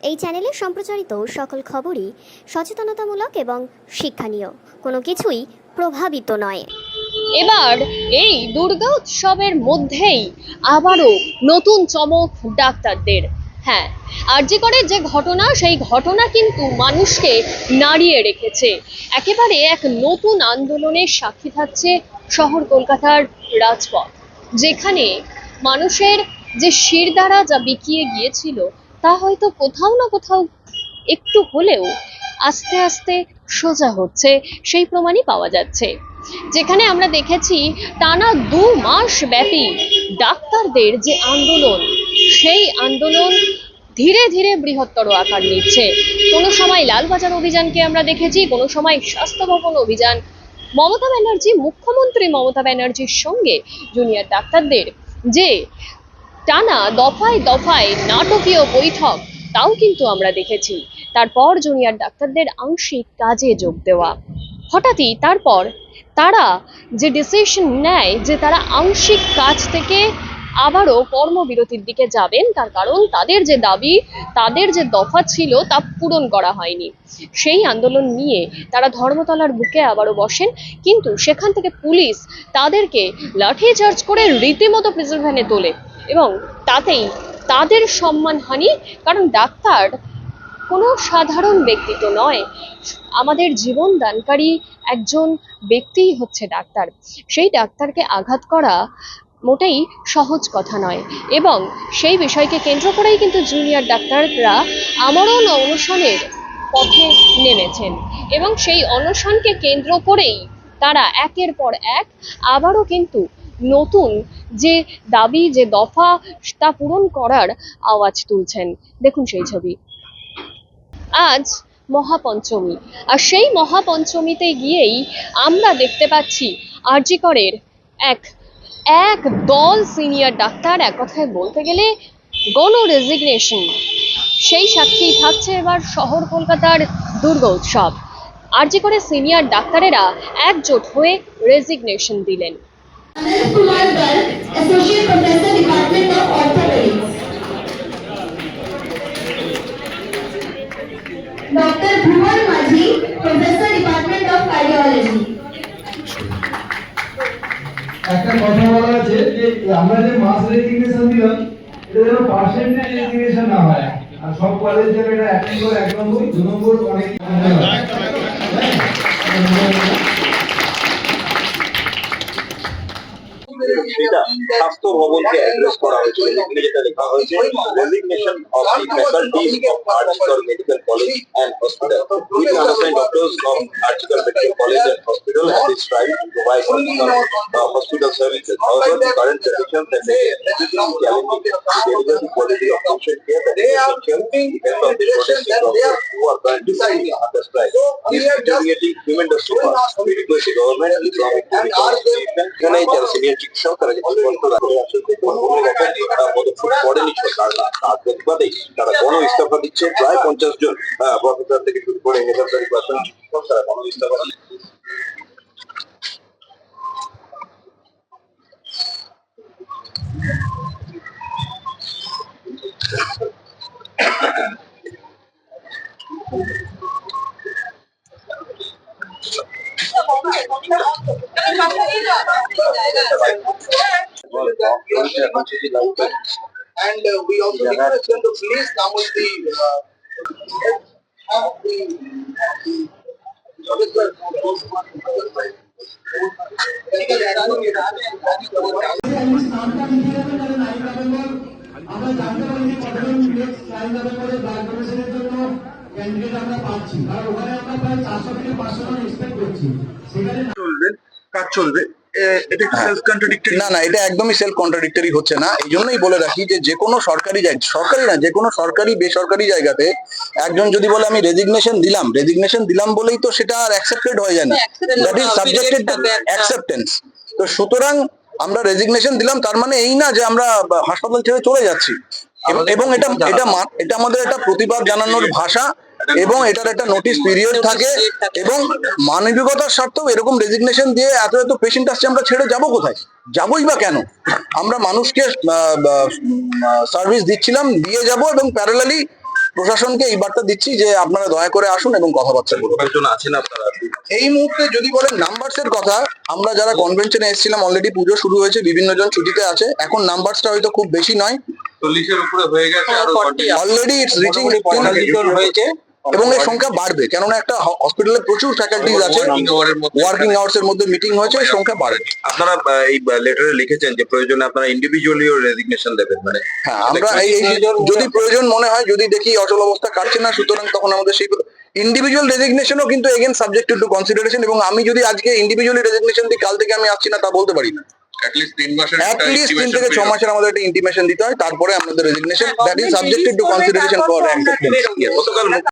এই চ্যানেলে সম্প্রচারিত সকল খবরই সচেতনতামূলক এবং শিক্ষণীয়, কোনো কিছুই প্রভাবিত নয়। এবার এই দুর্গা উৎসবের মধ্যেই আবারও নতুন চমক ডাক্তারদের। হ্যাঁ, আরজি করের যে ঘটনা, সেই ঘটনা কিন্তু মানুষকে নাড়িয়ে রেখেছে। একেবারে এক নতুন আন্দোলনের সাক্ষী থাকছে শহর কলকাতার রাজপথ, যেখানে মানুষের যে শিরদাঁড়া যা বিকিয়ে গিয়েছিল তা হয়তো কোথাও না কোথাও একটু হলেও আস্তে আস্তে সোজা হচ্ছে, সেই প্রমাণই পাওয়া যাচ্ছে। যেখানে আমরা দেখেছি টানা 2 মাস ব্যাপী ডাক্তারদের যে আন্দোলন, সেই আন্দোলন ধীরে ধীরে বৃহত্তর আকার নিচ্ছে। কোনো সময় লালবাজার অভিযানকে আমরা দেখেছি, কোনো সময় স্বাস্থ্য ভবন অভিযান। মমতা ব্যানার্জি, মুখ্যমন্ত্রী মমতা ব্যানার্জির সঙ্গে জুনিয়র ডাক্তারদের যে টানা দফায় দফায় নাটকীয় বৈঠক, তাও কিন্তু আমরা দেখেছি। তারপর জুনিয়র ডাক্তারদের আংশিক কাজে যোগ দেওয়া, হঠাৎই তারপর তারা যে ডিসিশন নেয় যে তারা আংশিক কাজ থেকে আবারও কর্মবিরতির দিকে যাবেন, তার কারণ তাদের যে দাবি, তাদের যে দফা ছিল তা পূরণ করা হয়নি। সেই আন্দোলন নিয়ে তারা ধর্মতলার বুকে আবারও বসেন, কিন্তু সেখান থেকে পুলিশ তাদেরকে লাঠিচার্জ করে রীতিমতো প্রিজন ভ্যানে তোলে এবং তাতেই তাদের সম্মানহানি। কারণ ডাক্তার কোনো সাধারণ ব্যক্তি তো নয়, আমাদের জীবন দানকারী একজন ব্যক্তিই হচ্ছে ডাক্তার। সেই ডাক্তারকে আঘাত করা মোটেই সহজ কথা নয়, এবং সেই বিষয়কে কেন্দ্র করেই কিন্তু জুনিয়র ডাক্তাররা আমরণ অনশনের পথে নেমেছেন, এবং সেই অনশনকে কেন্দ্র করেই তারা একের পর এক আবারও কিন্তু নতুন যে দাবি, যে দফা, তা পূরণ করার আওয়াজ তুলছেন। দেখুন সেই ছবি। আজ মহাপঞ্চমী, আর সেই মহাপঞ্চমীতে গিয়েই আমরা দেখতে পাচ্ছি আরজি করের এক দল সিনিয়র ডাক্তার, এক কথায় বলতে গেলে গণ রেজিগনেশন, সেই সাক্ষী থাকছে এবার শহর কলকাতার দুর্গা উৎসব। আরজি করের সিনিয়র ডাক্তারেরা একজোট হয়ে রেজিগনেশন দিলেন। Dr. Bhuvan Majhi, Professor, Department of Cardiology. একটা কথা বলা আছে যে আমরা যে মাস রেজিগনেশন দিলাম, এটা যেন পার্সেন্টেজ রেজিগনেশন না হয়। আর সব কলেজ যারা এটা 1 নম্বর 1 নম্বর 2 নম্বর অনেক স্বাস্থ্য ভবনকে অ্যাড্রেস করা হয়েছে। এখানে যেটা লেখা হয়েছে, resignation of the faculties of R G Kar medical college and hospital with undersigned doctors of R G Kar medical college and hospital have strived to provide hospital services. However, the current conditions and challenging deliver the quality of patient care that is essential depends on the protecting doctors who are currently under strike. This is deteriorating tremendous cost. We request the government and economic এখানে যারা senior চিকিৎসক তারা যে পড়েনি সরকার, তার প্রতিবাদে তারা গণ ইস্তফা দিচ্ছে। প্রায় 50 জন প্রফেসর থেকে শুরু করে বেসরকারি প্রাথমিক চিকিৎসক তারা গণ ইস্তফা দিচ্ছে। And we also request them to please come with the আমরা জানতে পারি কতজন নেক্সট 4 নভেম্বরে ব্লাড ডোনেশনের জন্য ক্যান্ডিডেট আমরা পাচ্ছি, আর ওখানে আমরা প্রায় 400 থেকে 500 জন এক্সপেক্ট করছি। সেখানে চলবে, কাজ চলবে, এটা একটু সেলফ কন্ট্রাডিক্টরি। না, এটা একদমই সেলফ কন্ট্রাডিক্টরি হচ্ছে না। এই জন্যই বলে রাখি যে কোনো সরকারি না, যে কোনো সরকারি বেসরকারি জায়গাতে একজন যদি বলে আমি রেজিগনেশন দিলাম বলেই তো সেটা আর অ্যাকসেপ্টেড হয়ে যায় না। That is subjected to acceptance. তো সুতরাং আমরা রেজিগনেশন দিলাম, তার মানে এই না যে আমরা হাসপাতাল ছেড়ে চলে যাচ্ছি। এবং এটা আমাদের একটা প্রতিবাদ জানানোর ভাষা, এবং এটার একটা নোটিশ পিরিয়ড থাকে, এবং মানবিকতার স্বার্থেও এরকম রেজিগনেশন দিয়ে এত পেশেন্ট আসছে, আমরা ছেড়ে যাবো কোথায়? যাবোই বা কেন? আমরা মানুষকে সার্ভিস দিচ্ছিলাম, দিয়ে যাব, এবং প্যারালালি প্রশাসনকে এই বার্তা দিচ্ছি যে আপনারা দয়া করে আসুন এবং কথাবার্তা বলুন। কয়েকজন আছেন আপনারা? এই মুহূর্তে যদি বলেন নাম্বারসের কথা, আমরা যারা কনভেনশনে এসেছিলাম অলরেডি পুজো শুরু হয়েছে, বিভিন্ন জন ছুটিতে আছে, এখন নাম্বারসটা হয়তো খুব বেশি নয়, 40-এর উপরে হয়ে গেছে, আরো অলরেডি ইটস রিচিং হয়েছে এবং এর সংখ্যা বাড়বে, কেননা একটা হসপিটালে প্রচুর ফ্যাকাল্টিজ আছে, ওয়ার্কিং আওয়ার্স এর মধ্যে মিটিং হয়েছে, এই সংখ্যা বাড়বে। আপনারা এই লেটারে লিখেছেন যে প্রয়োজনে আপনারা ইন্ডিভিজুয়ালিও রেজিগনেশন দেবেন, মানে হ্যাঁ, আমরা যদি প্রয়োজন মনে হয়, যদি দেখি অচল অবস্থা কাটছে না, সুতরাং তখন আমাদের সেই ইন্ডিভিজুয়াল রেজিগনেশনও কিন্তু এগেন সাবজেক্টেড টু কনসিডারেশন, এবং আমি যদি আজকে ইন্ডিভিজুয়ালি রেজিগনেশন দিই, কাল থেকে আমি আসছি না তা বলতে পারি না। অ্যাটলিস্ট 3 মাসের অ্যাটলিস্ট 3 থেকে 6 মাসের আমাদের একটা ইন্টিমেশন দিতে হয়, তারপরে আমাদের resignation that is subjected to consideration for acceptance. গতকাল